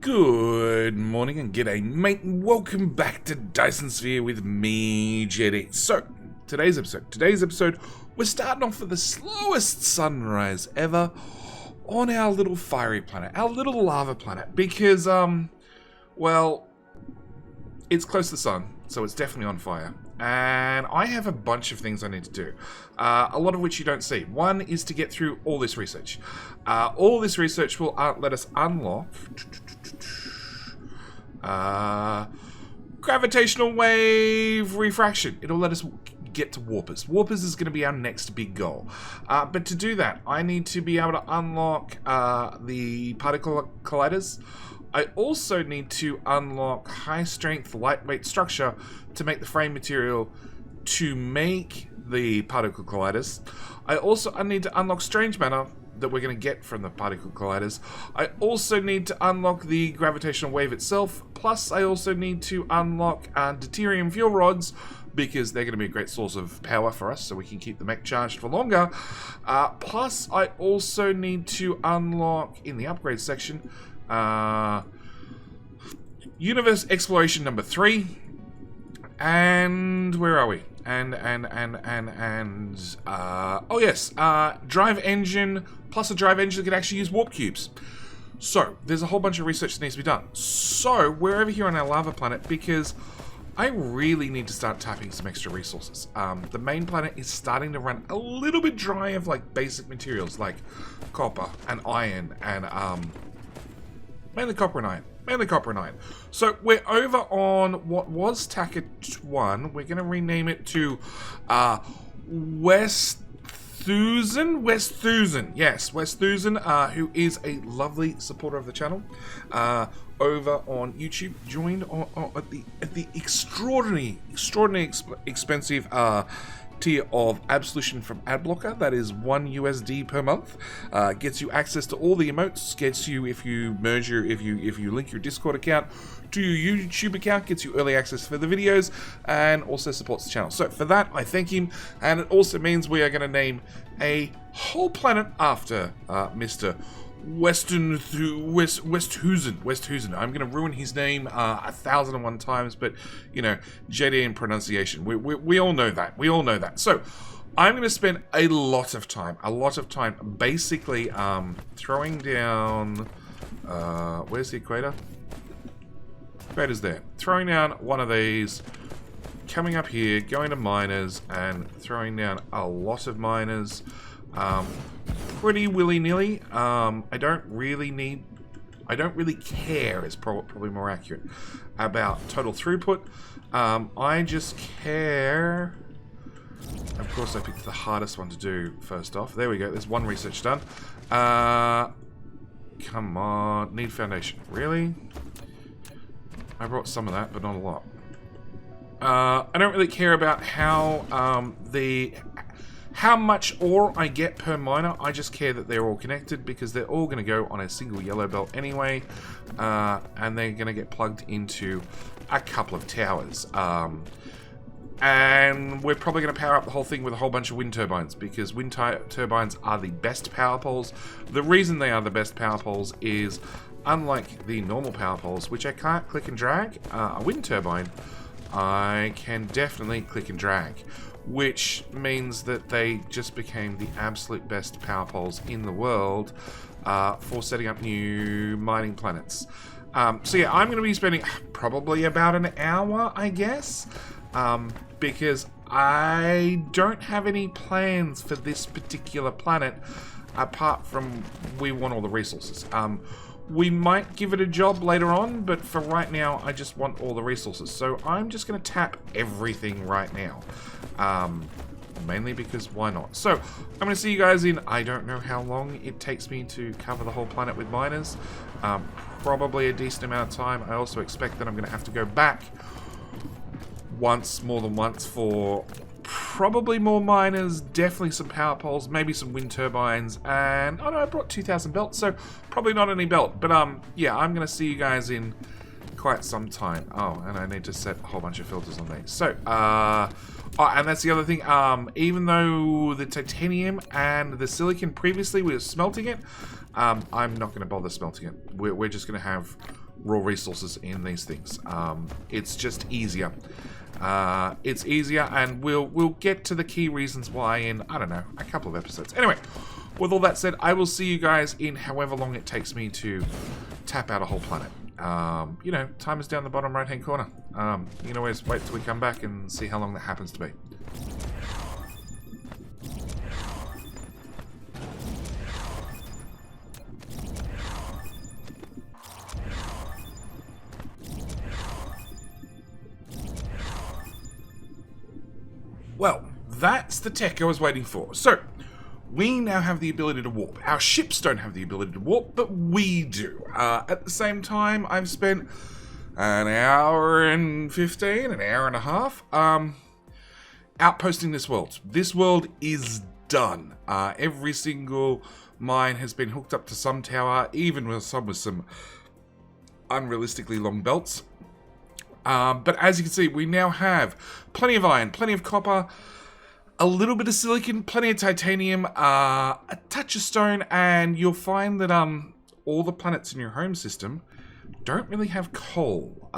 Good morning and g'day, mate, and welcome back to Dyson Sphere with me, JD. So, today's episode, we're starting off with the slowest sunrise ever on our little fiery planet, our little lava planet, because, well, it's close to the sun, so it's definitely on fire. And I have a bunch of things I need to do, a lot of which you don't see. One is to get through all this research. All this research will let us unlock gravitational wave refraction. It'll let us get to warpers. Warpers is going to be our next big goal. But to do that, I need to be able to unlock the particle colliders. I also need to unlock high-strength, lightweight structure to make the frame material to make the particle colliders. I need to unlock strange matter that we're going to get from the particle colliders. I also need to unlock the gravitational wave itself. Plus, I also need to unlock deuterium fuel rods, because they're going to be a great source of power for us, so we can keep the mech charged for longer. Plus, I also need to unlock, in the upgrade section, universe exploration number 3. And where are we? Oh yes, drive engine, plus a drive engine that can actually use warp cubes. So, there's a whole bunch of research that needs to be done. So, we're over here on our lava planet because I really need to start tapping some extra resources. The main planet is starting to run a little bit dry of like basic materials like copper and iron and mainly copper and iron. So we're over on what was Tacket 1. We're going to rename it to Westhusen. Yes, Westhusen, who is a lovely supporter of the channel. Over on YouTube, joined at the extraordinarily expensive tier of absolution from Adblocker. That is $1 per month. Gets you access to all the emotes. Gets you, if you link your Discord account to your YouTube account, gets you early access for the videos, and also supports the channel. So for that, I thank him, and it also means we are going to name a whole planet after Mr. Westhusen. I'm going to ruin his name 1,001 times, but, you know, JD in pronunciation. We all know that. So, I'm going to spend a lot of time basically throwing down, where's the equator? Equator's there. Throwing down one of these, coming up here, going to miners, and throwing down a lot of miners. Pretty willy-nilly. I don't really care, is probably more accurate, about total throughput. I just care. Of course, I picked the hardest one to do first off. There we go. There's one research done. Come on. Need foundation. Really? I brought some of that, but not a lot. I don't really care about how much ore I get per miner. I just care that they're all connected, because they're all going to go on a single yellow belt anyway, and they're going to get plugged into a couple of towers. And we're probably going to power up the whole thing with a whole bunch of wind turbines, because wind turbines are the best power poles. The reason they are the best power poles is, unlike the normal power poles, which I can't click and drag, a wind turbine I can definitely click and drag, which means that they just became the absolute best power poles in the world for setting up new mining planets. So yeah, I'm going to be spending probably about an hour, I guess, because I don't have any plans for this particular planet apart from we want all the resources. We might give it a job later on, but for right now, I just want all the resources. So I'm just going to tap everything right now. Mainly because why not? So, I'm going to see you guys in, I don't know how long it takes me to cover the whole planet with miners. Probably a decent amount of time. I also expect that I'm going to have to go back more than once for probably more miners, definitely some power poles, maybe some wind turbines, and oh no, I brought 2,000 belts, so probably not any belt, but yeah, I'm gonna see you guys in quite some time. Oh, and I need to set a whole bunch of filters on these. So, oh, and that's the other thing, even though the titanium and the silicon previously we were smelting it, I'm not going to bother smelting it. We're just going to have raw resources in these things. It's just easier. It's easier, and we'll get to the key reasons why in, I don't know, a couple of episodes. Anyway, with all that said, I will see you guys in however long it takes me to tap out a whole planet. You know, time is down the bottom right-hand corner. You can always wait till we come back and see how long that happens to be. Well, that's the tech I was waiting for. So, we now have the ability to warp. Our ships don't have the ability to warp, but we do. At the same time, I've spent an hour and 15, an hour and a half, outposting this world. This world is done. Every single mine has been hooked up to some tower, even with some unrealistically long belts. But as you can see, we now have plenty of iron, plenty of copper, a little bit of silicon, plenty of titanium, a touch of stone, and you'll find that all the planets in your home system don't really have coal.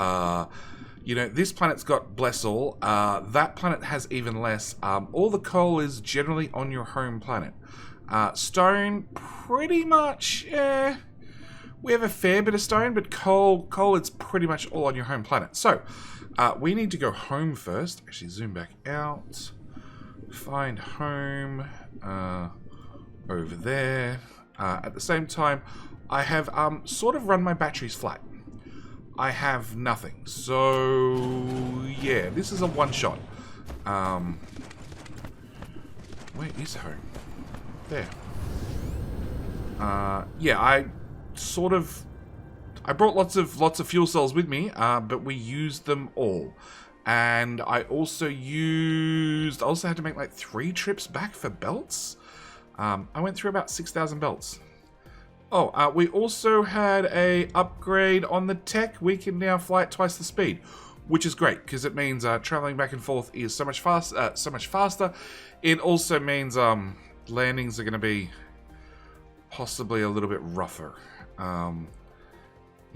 You know, this planet's got bless all. That planet has even less. All the coal is generally on your home planet. Stone, pretty much, we have a fair bit of stone, but coal, it's pretty much all on your home planet. So, we need to go home first. Actually, zoom back out. Find home. Over there. At the same time, I have sort of run my batteries flat. I have nothing. So, yeah, this is a one-shot. Where is home? There. Yeah, I brought lots of fuel cells with me, but we used them all. And I also had to make like 3 trips back for belts. I went through about 6,000 belts. Oh, we also had a upgrade on the tech. We can now fly at twice the speed, which is great because it means traveling back and forth is so much faster. It also means landings are going to be possibly a little bit rougher.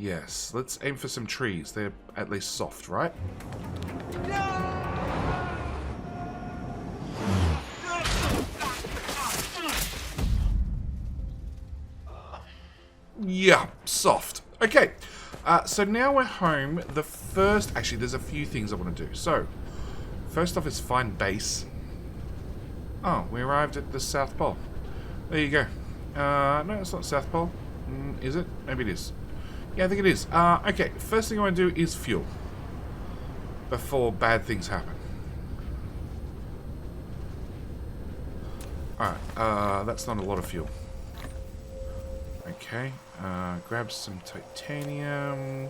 Yes, let's aim for some trees. They're at least soft, right? Yeah, soft. Okay, so now we're home. Actually, there's a few things I want to do. So, first off is find base. Oh, we arrived at the South Pole. There you go. No, it's not South Pole. Is it? Maybe it is. Yeah, I think it is. Okay, first thing I want to do is fuel. Before bad things happen. Alright, that's not a lot of fuel. Okay, grab some titanium.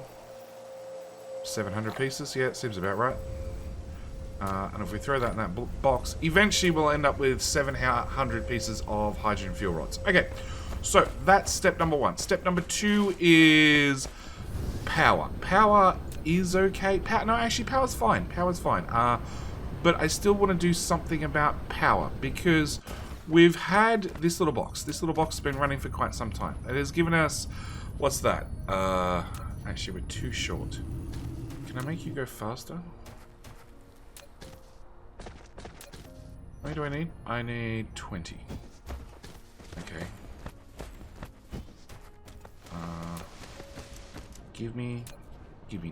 700 pieces, yeah, it seems about right. And if we throw that in that box, eventually we'll end up with 700 pieces of hydrogen fuel rods. Okay, so that's step number 1. Step number 2 is power. Power is okay. No, actually, power's fine. Power's fine. But I still want to do something about power because we've had this little box. This little box has been running for quite some time. It has given us, what's that? Actually, we're too short. Can I make you go faster? How many do I need? I need 20. Okay. Give me.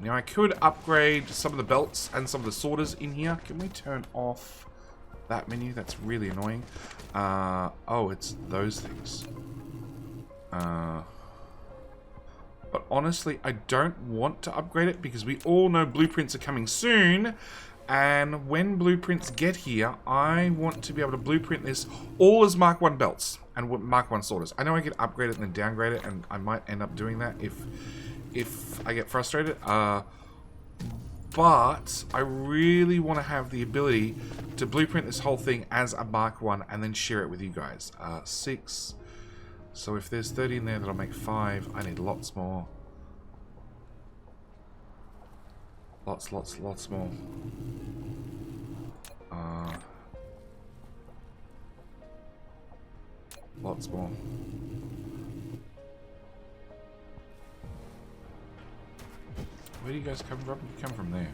Now I could upgrade some of the belts and some of the sorters in here. Can we turn off that menu? That's really annoying. Oh, it's those things. But honestly, I don't want to upgrade it because we all know blueprints are coming soon. And when blueprints get here, I want to be able to blueprint this all as Mark 1 belts and Mark 1 sorters. I know I could upgrade it and then downgrade it, and I might end up doing that if I get frustrated. But I really want to have the ability to blueprint this whole thing as a Mark 1 and then share it with you guys. 6. So if there's 30 in there, that'll make 5. I need lots more. Lots more. Lots more. Where do you guys come from? You come from there.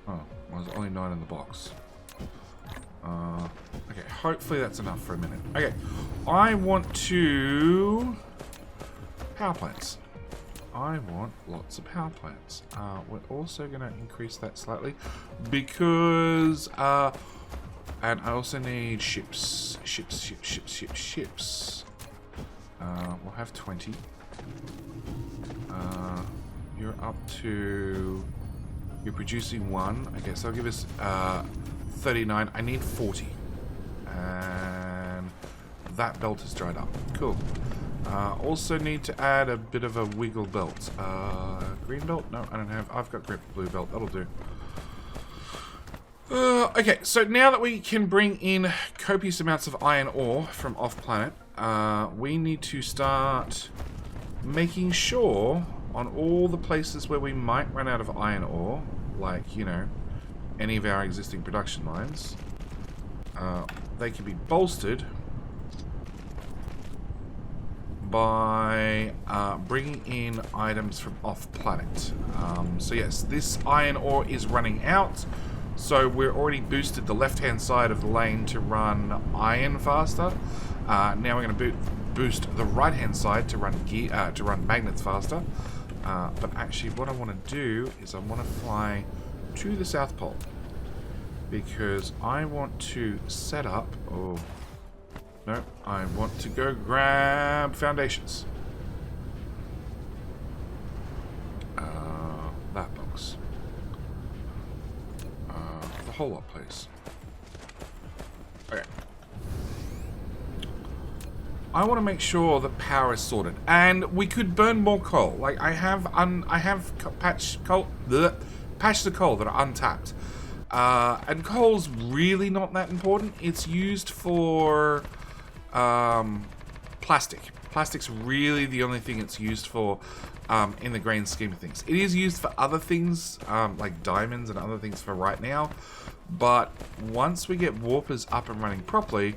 Oh, well, there's only 9 in the box. Okay, hopefully that's enough for a minute. Okay, I want to... Power plants. I want lots of power plants. We're also going to increase that slightly because... and I also need ships. Ships. We'll have 20. You're up to... You're producing 1. Okay, so I'll give us 39. I need 40. And that belt is dried up. Cool. Also need to add a bit of a wiggle belt. Green belt? No, I don't have. I've got blue belt. That'll do. Okay, so now that we can bring in copious amounts of iron ore from off-planet, we need to start making sure on all the places where we might run out of iron ore, like, you know, any of our existing production lines, they can be bolstered by bringing in items from off-planet. So yes, this iron ore is running out. So we're already boosted the left-hand side of the lane to run iron faster. Now we're going to boost the right-hand side to run magnets faster. But actually, what I want to do is I want to fly to the South Pole because I want to set up. Oh no! I want to go grab foundations. That box. Whole lot, please. Okay. I want to make sure that power is sorted, and we could burn more coal. Like I have patched the coal that are untapped, and coal's really not that important. It's used for plastic. Plastic's really the only thing it's used for. In the grand scheme of things. It is used for other things, like diamonds and other things for right now, but once we get warpers up and running properly,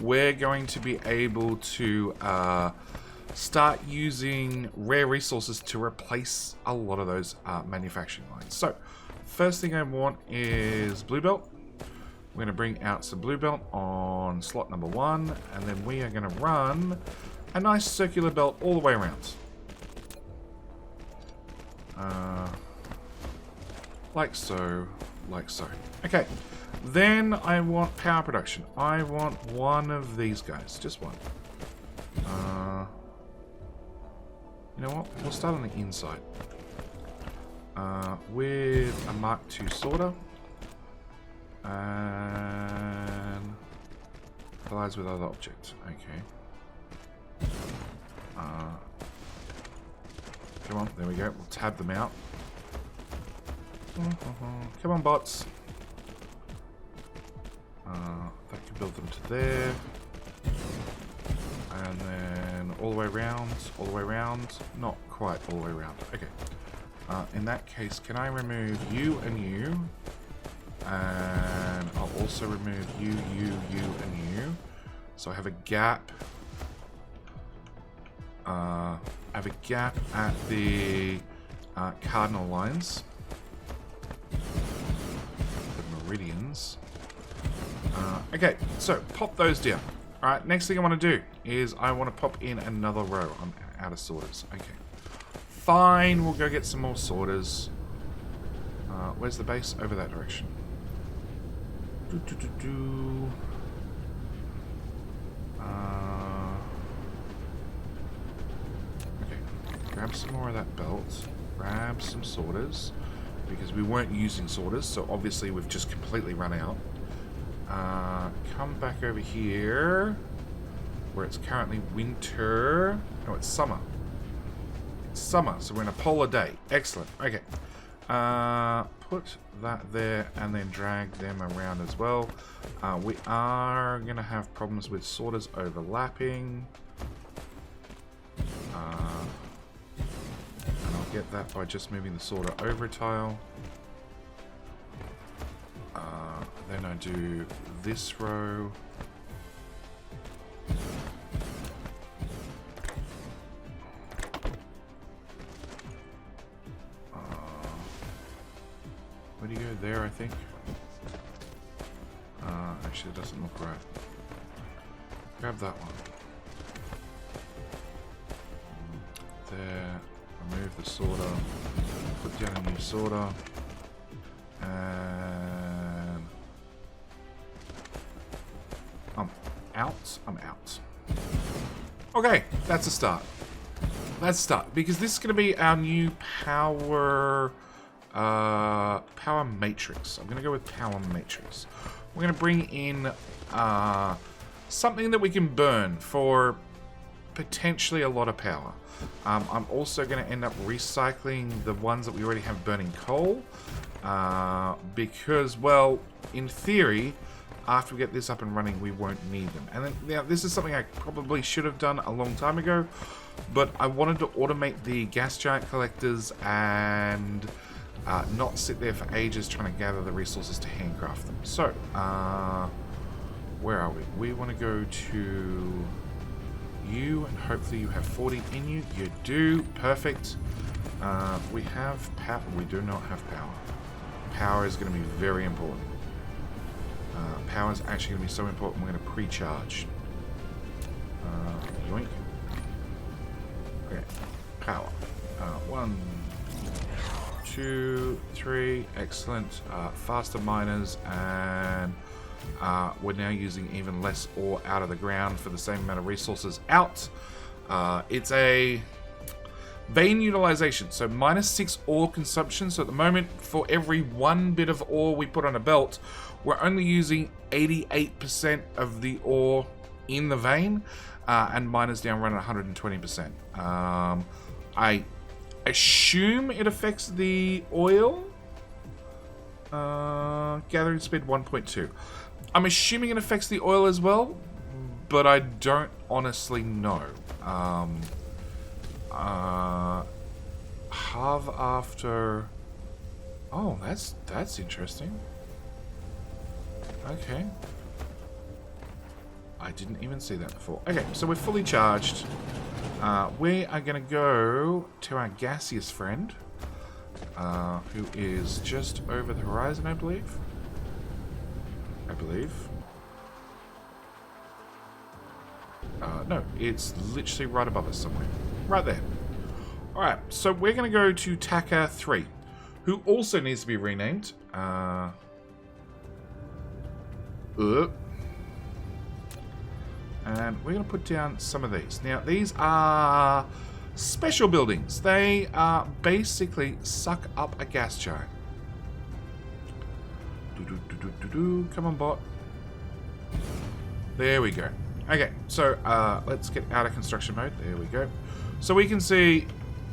we're going to be able to start using rare resources to replace a lot of those manufacturing lines. So, first thing I want is blue belt. We're going to bring out some blue belt on slot number 1, and then we are going to run a nice circular belt all the way around. Like so, like so. Okay, then I want power production. I want one of these guys, just one. You know what? We'll start on the inside. With a Mark II sorter. And collides with other objects. Okay. Come on, there we go. We'll tab them out. Come on, bots. That can build them to there. And then all the way around, all the way around. Not quite all the way around. Okay. In that case, can I remove you and you? And I'll also remove you, you, you, and you. So I have a gap. I have a gap at the cardinal lines. The meridians. Okay, so pop those down. Alright, next thing I want to do is I want to pop in another row. I'm out of sorters. Okay. Fine, we'll go get some more sorters. Where's the base? Over that direction. Okay, grab some more of that belt. Grab some sorters. Because we weren't using sorters, so obviously we've just completely run out. Come back over here, where it's currently winter. No, it's summer. It's summer, so we're in a polar day. Excellent. Okay. Put that there and then drag them around as well. We are going to have problems with sorters overlapping. And I'll get that by just moving the sorter over a tile. Then I do this row. there, I think. Actually, it doesn't look right. Grab that one. There. Remove the sorter. Put down a new sorter. And... I'm out. I'm out. Okay, that's a start. That's a start. Because this is going to be our new power... power matrix. I'm going to go with power matrix. We're going to bring in something that we can burn for potentially a lot of power. I'm also going to end up recycling the ones that we already have burning coal. Because, well, in theory, after we get this up and running, we won't need them. And then, now, this is something I probably should have done a long time ago. But I wanted to automate the gas giant collectors and... not sit there for ages trying to gather the resources to handcraft them. So, where are we? We want to go to you, and hopefully you have 40 in you. You do. Perfect. We have power. We do not have power. Power is going to be very important. Power is actually going to be so important, we're going to pre-charge. Yoink. Okay. Power. 1, 2, 3, excellent. Faster miners, and we're now using even less ore out of the ground for the same amount of resources out. It's a vein utilization, so -6 ore consumption. So at the moment, for every 1 bit of ore we put on a belt, we're only using 88% of the ore in the vein, and miners down run at 120%. I assume it affects the oil. Gathering speed 1.2. I'm assuming it affects the oil as well, but I don't honestly know. Halve after... Oh, that's interesting. Okay. I didn't even see that before. Okay, so we're fully charged. We are going to go to our gaseous friend, who is just over the horizon, I believe. No, it's literally right above us somewhere. Right there. Alright, so we're going to go to Taka 3, who also needs to be renamed. And we're going to put down some of these. Now, these are special buildings. They basically suck up a gas giant. Come on, bot. There we go. Okay, so let's get out of construction mode. There we go. So we can see,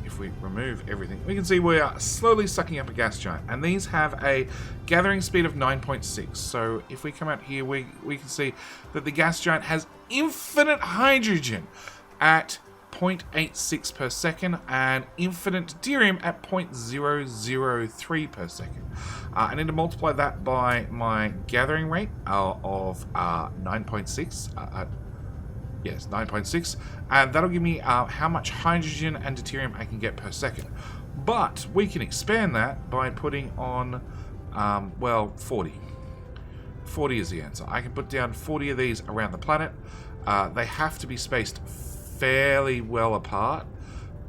if we remove everything, we can see we are slowly sucking up a gas giant. And these have a gathering speed of 9.6. So if we come out here, we can see that the gas giant has infinite hydrogen at 0.86 per second and infinite deuterium at 0.003 per second. I need to multiply that by my gathering rate of 9.6. Yes, 9.6. And that'll give me how much hydrogen and deuterium I can get per second. But we can expand that by putting on, well, 40. 40 is the answer. I can put down 40 of these around the planet. They have to be spaced fairly well apart.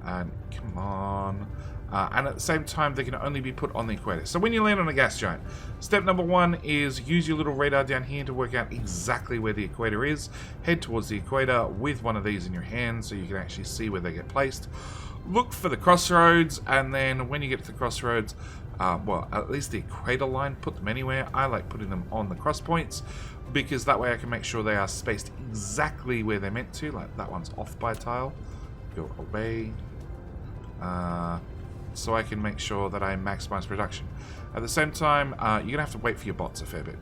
And come on. And at the same time, they can only be put on the equator. So when you land on a gas giant, step number 1 is use your little radar down here to work out exactly where the equator is. Head towards the equator with one of these in your hand so you can actually see where they get placed. Look for the crossroads, and then when you get to the crossroads, well, at least the equator line, put them anywhere. I like putting them on the cross points because that way I can make sure they are spaced exactly where they're meant to. Like that one's off by a tile. Go away. So I can make sure that I maximize production. At the same time, you're going to have to wait for your bots a fair bit.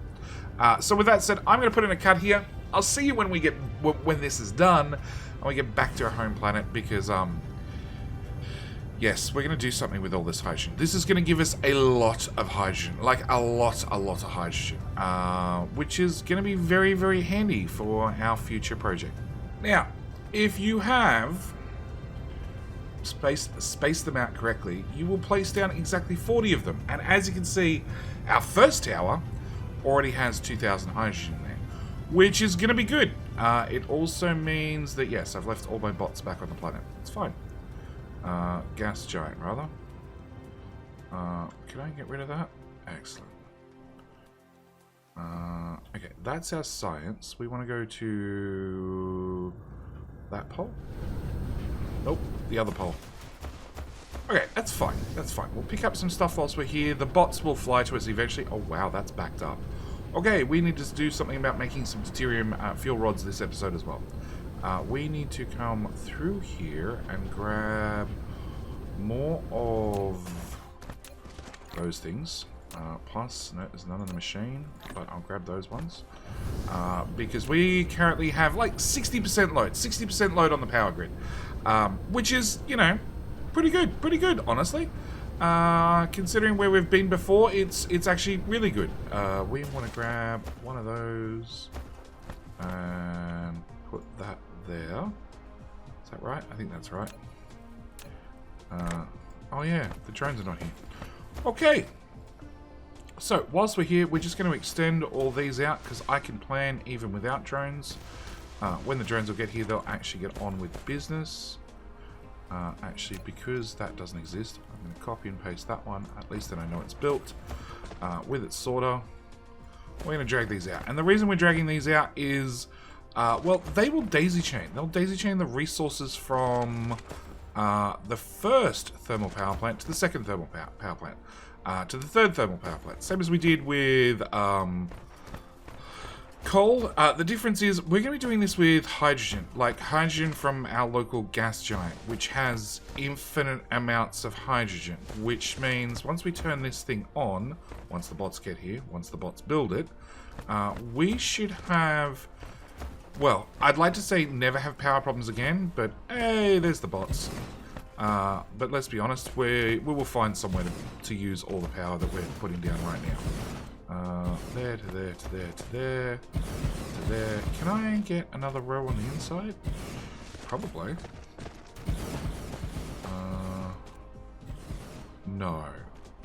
So with that said, I'm going to put in a cut here. I'll see you when we get when this is done and we get back to our home planet because yes, we're going to do something with all this hydrogen. This is going to give us a lot of hydrogen, like a lot of hydrogen, which is going to be very, very handy for our future project. Now, if you have space them out correctly, you will place down exactly 40 of them. And as you can see, our first tower already has 2,000 hydrogen there, which is going to be good. It also means that, yes, I've left all my bots back on the planet. It's fine. Gas giant, rather. Can I get rid of that? Excellent. Okay, that's our science. We want to go to that pole? Nope, the other pole. Okay, that's fine. That's fine. We'll pick up some stuff whilst we're here. The bots will fly to us eventually. Oh, wow, that's backed up. Okay, we need to do something about making some deuterium fuel rods this episode as well. We need to come through here and grab more of those things. Plus, no, there's none in the machine, but I'll grab those ones. Because we currently have like 60% load. 60% load on the power grid. Which is, you know, pretty good, honestly. Considering where we've been before, it's actually really good. We want to grab one of those and put that there. Is that right? I think that's right. Oh yeah, the drones are not here. Okay. So, whilst we're here, we're just going to extend all these out because I can plan even without drones. When the drones will get here, they'll actually get on with business. Actually, because that doesn't exist, I'm going to copy and paste that one. At least then I know it's built. With its sorter, we're going to drag these out. And the reason we're dragging these out is, well, they will daisy chain. They'll daisy chain the resources from the first thermal power plant to the second thermal power plant. To the third thermal power plant. Same as we did with coal. The difference is we're going to be doing this with hydrogen. Like hydrogen from our local gas giant, which has infinite amounts of hydrogen. Which means once we turn this thing on, once the bots get here, once the bots build it, we should have... Well, I'd like to say never have power problems again, but hey, there's the bots. But let's be honest, we will find somewhere to use all the power that we're putting down right now. There, to there, to there, to there, to there. Can I get another row on the inside? Probably. No,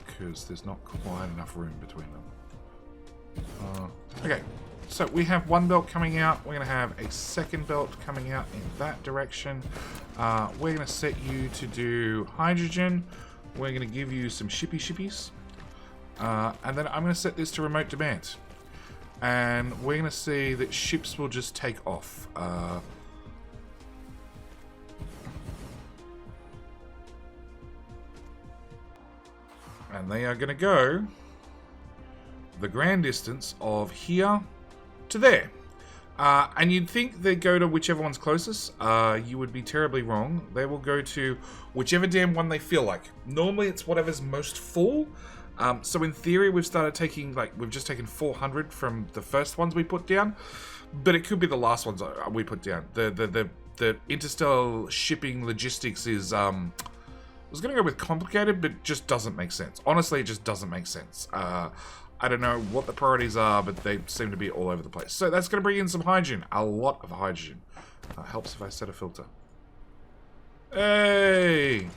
because there's not quite enough room between them. Okay. So we have one belt coming out. We're going to have a second belt coming out in that direction. We're going to set you to do hydrogen. We're going to give you some shippies. And then I'm going to set this to remote demand. And we're going to see that ships will just take off. And they are going to go the grand distance of here to there. And you'd think they'd go to whichever one's closest. You would be terribly wrong. They will go to whichever damn one they feel like. Normally it's whatever's most full. So in theory we've started taking, like, we've just taken 400 from the first ones we put down. But it could be the last ones we put down. The interstellar shipping logistics is, I was going to go with complicated, but just doesn't make sense. Honestly, it just doesn't make sense. I don't know what the priorities are, but they seem to be all over the place. So that's going to bring in some hydrogen. A lot of hydrogen. Helps if I set a filter. Hey!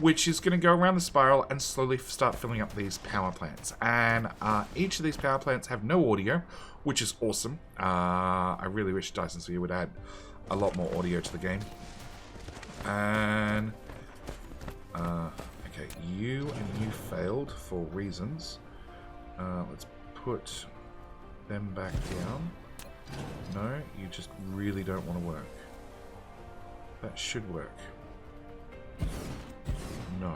Which is going to go around the spiral and slowly start filling up these power plants. And each of these power plants have no audio, which is awesome. I really wish Dyson Sphere would add a lot more audio to the game. And... okay, you and you failed for reasons. Let's put them back down. No, you just really don't want to work. That should work. No.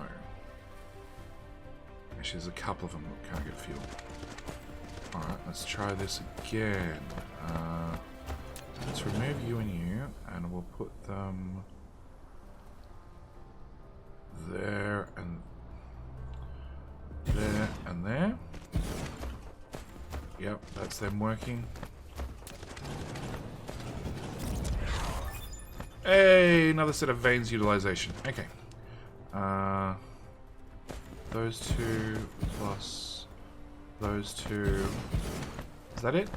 Actually, there's a couple of them that can't get fuel. Alright, let's try this again. Let's remove you and you, and we'll put them there and there and there. Yep, that's them working. Hey, another set of veins utilization. Okay. Those two plus those two. Is that it?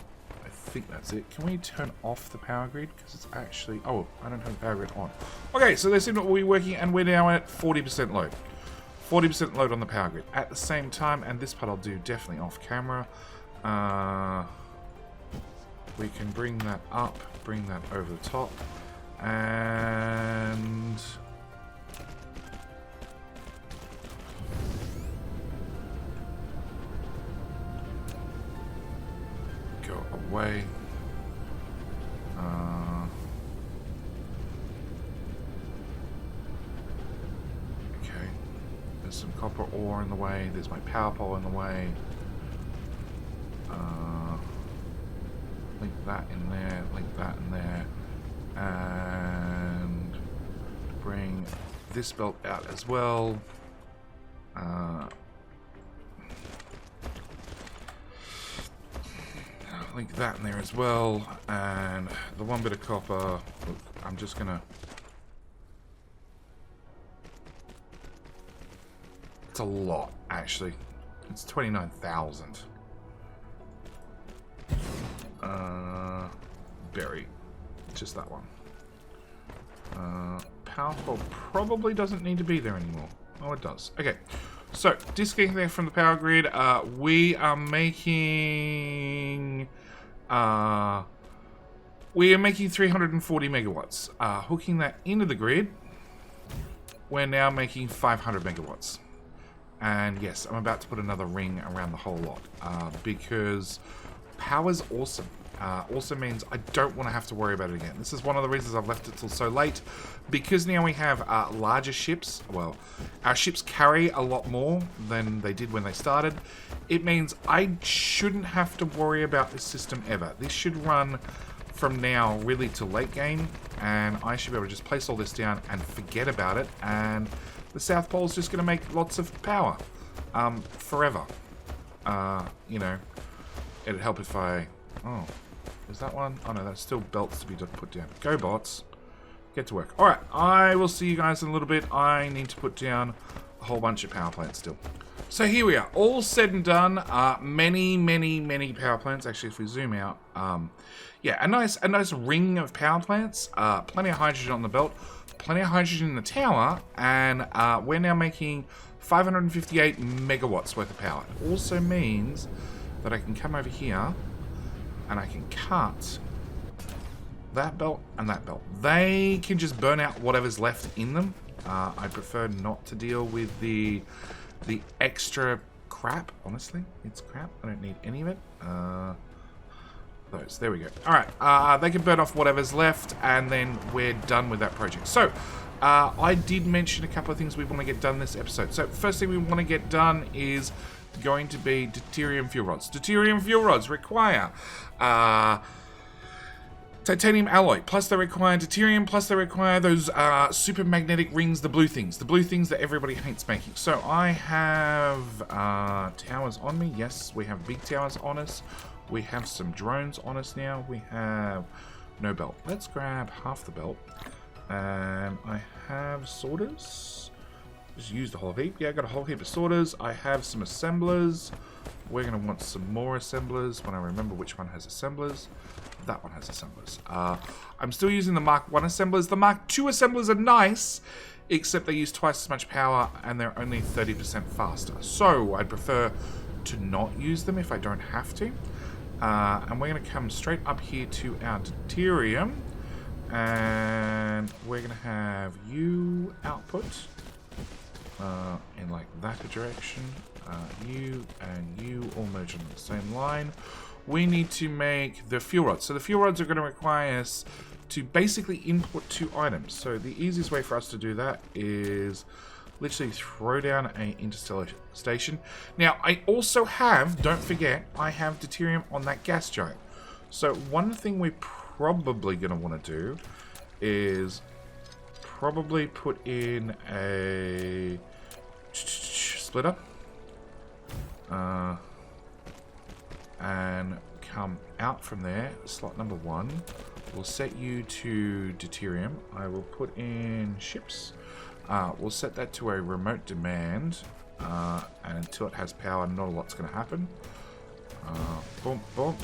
I think that's it. Can we turn off the power grid? Because it's actually... Oh, I don't have the power grid on. Okay, so they seem to all be working, and we're now at 40% load. 40% load on the power grid. At the same time, and this part I'll do definitely off camera, we can bring that up, bring that over the top, and go away. Okay, there's some copper ore in the way, there's my power pole in the way. Link that in there, link that in there, and bring this belt out as well. Link that in there as well, and the one bit of copper, look, I'm just gonna, it's a lot actually, it's 29,000. Berry, just that one. Power pole probably doesn't need to be there anymore. Oh, it does. Okay, so disconnecting from the power grid. We are making 340 megawatts. Hooking that into the grid, we're now making 500 megawatts. And yes, I'm about to put another ring around the whole lot because power's awesome. Also means I don't want to have to worry about it again. This is one of the reasons I've left it till so late, because now we have larger ships. Well, our ships carry a lot more than they did when they started. It means I shouldn't have to worry about this system ever. This should run from now really to late game, and I should be able to just place all this down and forget about it, and the South Pole is just going to make lots of power forever. You know, it'd help if I... Oh, is that one? Oh no, that's still belts to be put down. Go bots. Get to work. Alright, I will see you guys in a little bit. I need to put down a whole bunch of power plants still. So here we are, all said and done. Many power plants. Actually, if we zoom out, yeah, a nice ring of power plants. Plenty of hydrogen on the belt, plenty of hydrogen in the tower, and we're now making 558 megawatts worth of power. It also means that I can come over here and I can cut that belt and that belt. They can just burn out whatever's left in them. I prefer not to deal with the extra crap. Honestly, it's crap. I don't need any of it. Those. There we go. Alright, they can burn off whatever's left, and then we're done with that project. So, I did mention a couple of things we want to get done this episode. So, first thing we want to get done is going to be deuterium fuel rods. Deuterium fuel rods require titanium alloy, plus they require deuterium, plus they require those super magnetic rings, the blue things that everybody hates making. So I have towers on me. Yes, we have big towers on us. We have some drones on us now. We have no belt. Let's grab half the belt. And I have sorters. Just used a whole heap. Yeah, I got a whole heap of sorters. I have some assemblers. We're going to want some more assemblers when I remember which one has assemblers. That one has assemblers. I'm still using the Mark 1 assemblers. The Mark 2 assemblers are nice, except they use twice as much power and they're only 30% faster. So I'd prefer to not use them if I don't have to. And we're going to come straight up here to our deuterium. And we're going to have you output in like that direction. You and you all merge on the same line. We need to make the fuel rods. So the fuel rods are going to require us to basically input 2 items. So the easiest way for us to do that is literally throw down an interstellar station. Now, I also have, don't forget, I have deuterium on that gas giant. So one thing we're probably going to want to do is probably put in a splitter. And come out from there, slot number 1. We'll set you to deuterium. I will put in ships. We'll set that to a remote demand. And until it has power, not a lot's going to happen. Boom, boom.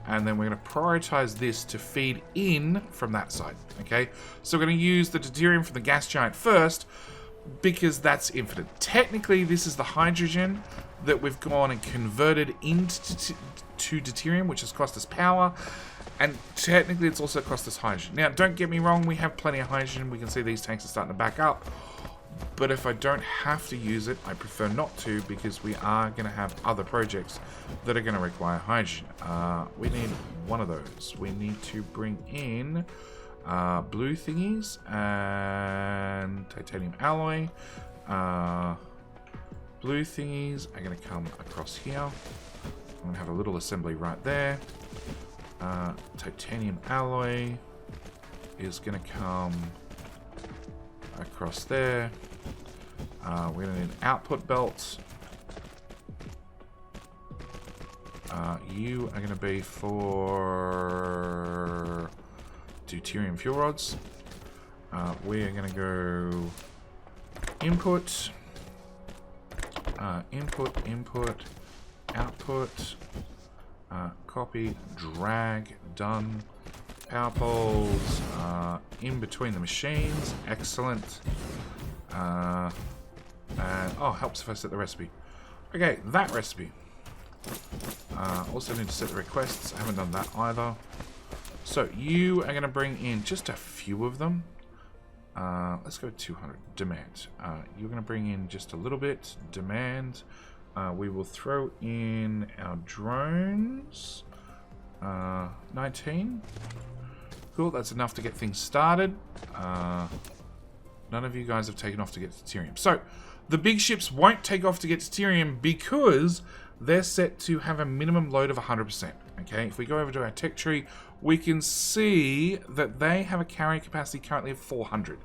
And then we're going to prioritize this to feed in from that side. Okay, so we're going to use the deuterium from the gas giant first. because that's infinite. Technically, this is the hydrogen that we've gone and converted into deuterium, which has cost us power. And technically, it's also cost us hydrogen. Now, don't get me wrong, we have plenty of hydrogen. We can see these tanks are starting to back up. But if I don't have to use it, I prefer not to, because we are going to have other projects that are going to require hydrogen. We need one of those. We need to bring in blue thingies and titanium alloy. Blue thingies are going to come across here. I'm going to have a little assembly right there. Titanium alloy is going to come across there. We're going to need output belts. You are going to be for deuterium fuel rods. We are going to go input, input, output, copy, drag, done. Power poles in between the machines. Excellent. And oh, helps if I set the recipe. Okay, that recipe. Also need to set the requests. I haven't done that either. So you are going to bring in just a few of them. Let's go 200. Demand. You're going to bring in just a little bit. Demand. We will throw in our drones. 19. Cool, that's enough to get things started. None of you guys have taken off to get deuterium. So, the big ships won't take off to get deuterium because they're set to have a minimum load of 100%. Okay, if we go over to our tech tree, we can see that they have a carrying capacity currently of 400.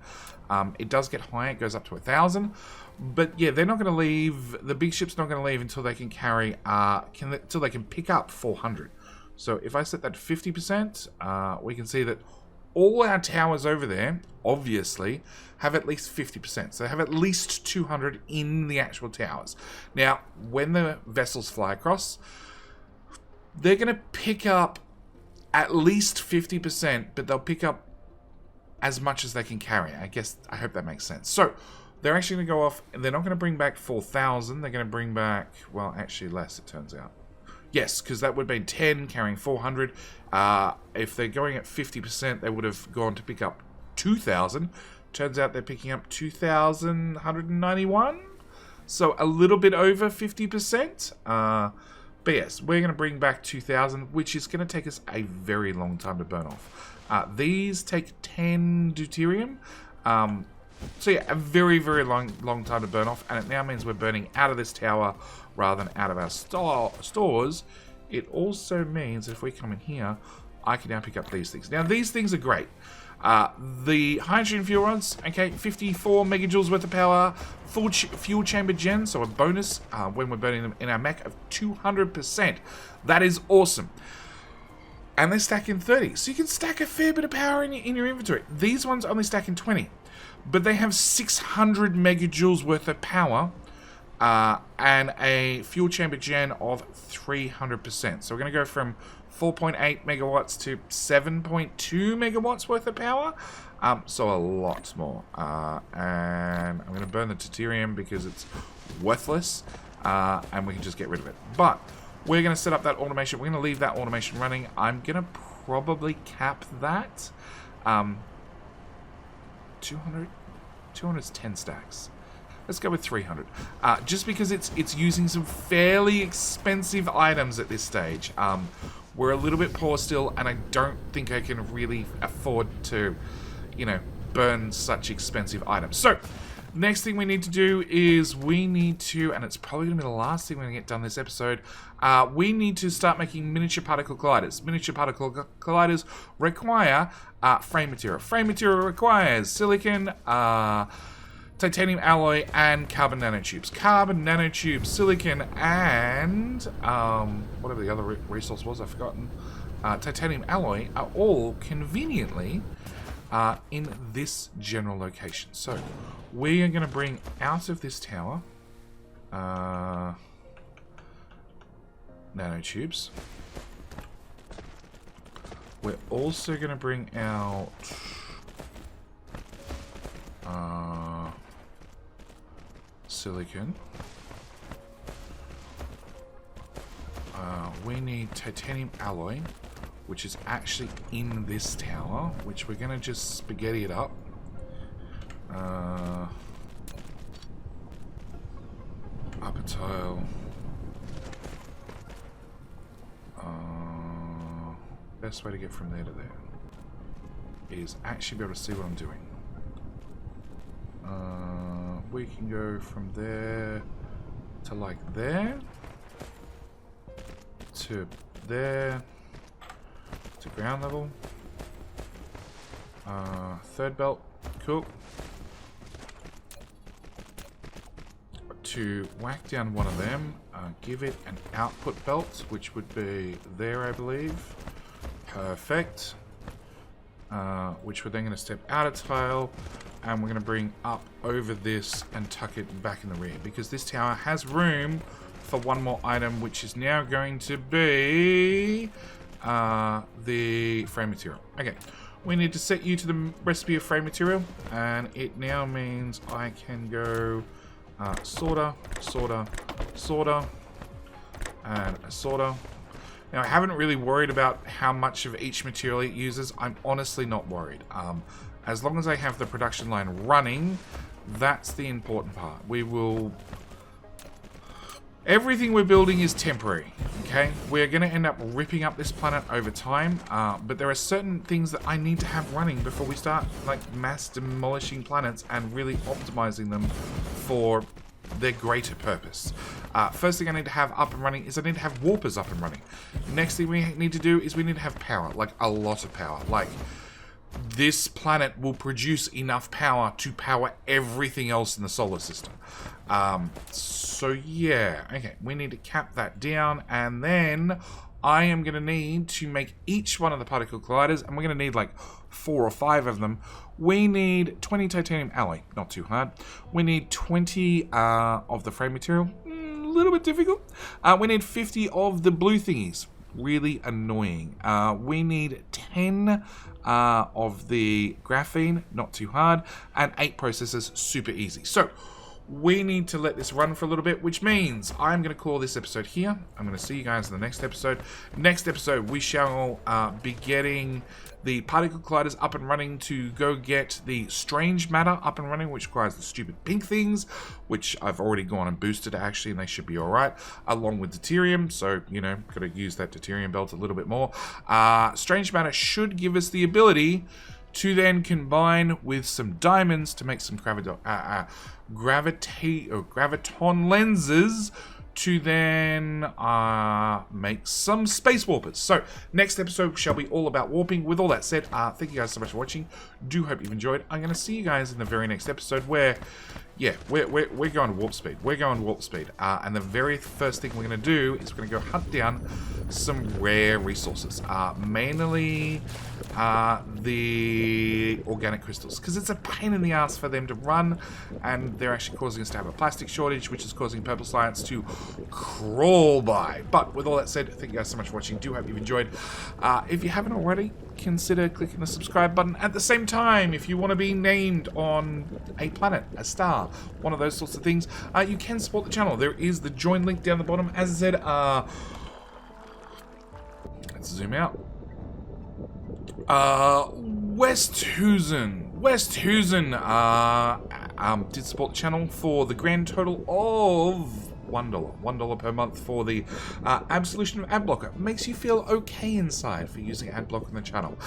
It does get higher, it goes up to 1,000. But yeah, they're not going to leave, the big ship's not going to leave until they can carry, until they can pick up 400. So if I set that to 50%, we can see that all our towers over there, obviously, have at least 50%. So they have at least 200 in the actual towers. Now, when the vessels fly across, they're going to pick up at least 50%, but they'll pick up as much as they can carry. I hope that makes sense. So they're actually going to go off, and they're not going to bring back 4,000. They're going to bring back, well, actually less, it turns out. Yes, because that would be 10 carrying 400. If they're going at 50%, they would have gone to pick up 2,000. Turns out they're picking up 2,191. So a little bit over 50%. But yes, we're going to bring back 2,000, which is going to take us a very long time to burn off. These take 10 deuterium. So yeah, a very, very long time to burn off. And it now means we're burning out of this tower rather than out of our stores. It also means that if we come in here, I can now pick up these things. Now, these things are great. The hydrogen fuel rods, okay, 54 megajoules worth of power, full fuel chamber gen, so a bonus when we're burning them in our mech of 200%. That is awesome. And they stack in 30, so you can stack a fair bit of power in your inventory. These ones only stack in 20, but they have 600 megajoules worth of power and a fuel chamber gen of 300%. So we're going to go from 4.8 megawatts to 7.2 megawatts worth of power. So a lot more. And I'm going to burn the deuterium because it's worthless. And we can just get rid of it. But we're going to set up that automation. We're going to leave that automation running. I'm going to probably cap that. 200 is 10 stacks. Let's go with 300. Just because it's using some fairly expensive items at this stage. We're a little bit poor still, and I don't think I can really afford to, burn such expensive items. So, next thing we need to do is we need to, and it's probably going to be the last thing we're going to get done this episode, we need to start making miniature particle colliders. Miniature particle colliders require frame material. Frame material requires silicon, titanium alloy, and carbon nanotubes. Carbon nanotubes, silicon, and whatever the other resource was, I've forgotten. Titanium alloy are all conveniently in this general location. So we are going to bring out of this tower nanotubes. We're also going to bring out silicon. We need titanium alloy, which is actually in this tower, which we're going to just spaghetti it up. Upper tile. Best way to get from there to there is actually be able to see what I'm doing. We can go from there to like there, to there, to ground level. Third belt, cool. To whack down one of them, give it an output belt, which would be there, I believe. Perfect. Which we're then going to step out of tile, and we're going to bring up over this and tuck it back in the rear, because this tower has room for one more item, which is now going to be the frame material. Okay, we need to set you to the recipe of frame material, and it now means I can go sorter, sorter, sorter, and a sorter. Now, I haven't really worried about how much of each material it uses. I'm honestly not worried. As long as I have the production line running, that's the important part. We will... Everything we're building is temporary, okay? We're going to end up ripping up this planet over time, but there are certain things that I need to have running before we start, like, mass demolishing planets and really optimizing them for their greater purpose. First thing I need to have up and running is I need to have warpers up and running. Next thing we need to do is we need to have power, like a lot of power. Like, this planet will produce enough power to power everything else in the solar system. So yeah, okay, we need to cap that down, and then I am going to need to make each one of the particle colliders, and we're going to need like 4 or 5 of them. We need 20 titanium alloy, not too hard. We need 20 of the frame material, a little bit difficult. We need 50 of the blue thingies, really annoying. We need 10 of the graphene, not too hard, and 8 processors, super easy. So we need to let this run for a little bit, which means I'm going to call this episode here. I'm going to see you guys in the next episode. Next episode, we shall be getting the particle colliders up and running to go get the strange matter up and running, which requires the stupid pink things, which I've already gone and boosted actually, and they should be alright, along with deuterium. So, you know, got to use that deuterium belt a little bit more. Strange matter should give us the ability to then combine with some diamonds to make some graviton lenses to then make some space warpers. So next episode shall be all about warping. With all that said, thank you guys so much for watching. Do hope you've enjoyed. I'm going to see you guys in the very next episode where, yeah, we're going warp speed. We're going warp speed. And the very first thing we're going to do is we're going to go hunt down some rare resources. Mainly the organic crystals, because it's a pain in the ass for them to run, and they're actually causing us to have a plastic shortage, which is causing Purple Science to crawl by. But with all that said, thank you guys so much for watching. Do hope you've enjoyed. If you haven't already, consider clicking the subscribe button. At the same time, if you want to be named on a planet, a star, one of those sorts of things, you can support the channel. There is the join link down the bottom. As I said, let's zoom out. Westhusen did support the channel for the grand total of $1 per month for the absolution of ad blocker. Makes you feel okay inside for using ad block on the channel,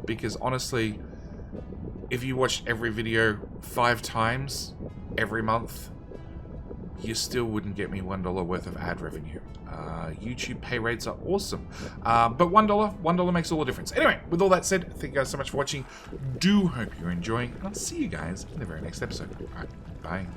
because honestly, if you watched every video 5 times every month, you still wouldn't get me $1 worth of ad revenue. YouTube pay rates are awesome, but $1 makes all the difference. Anyway, with all that said, thank you guys so much for watching. Do hope you're enjoying, and I'll see you guys in the very next episode. All right, bye.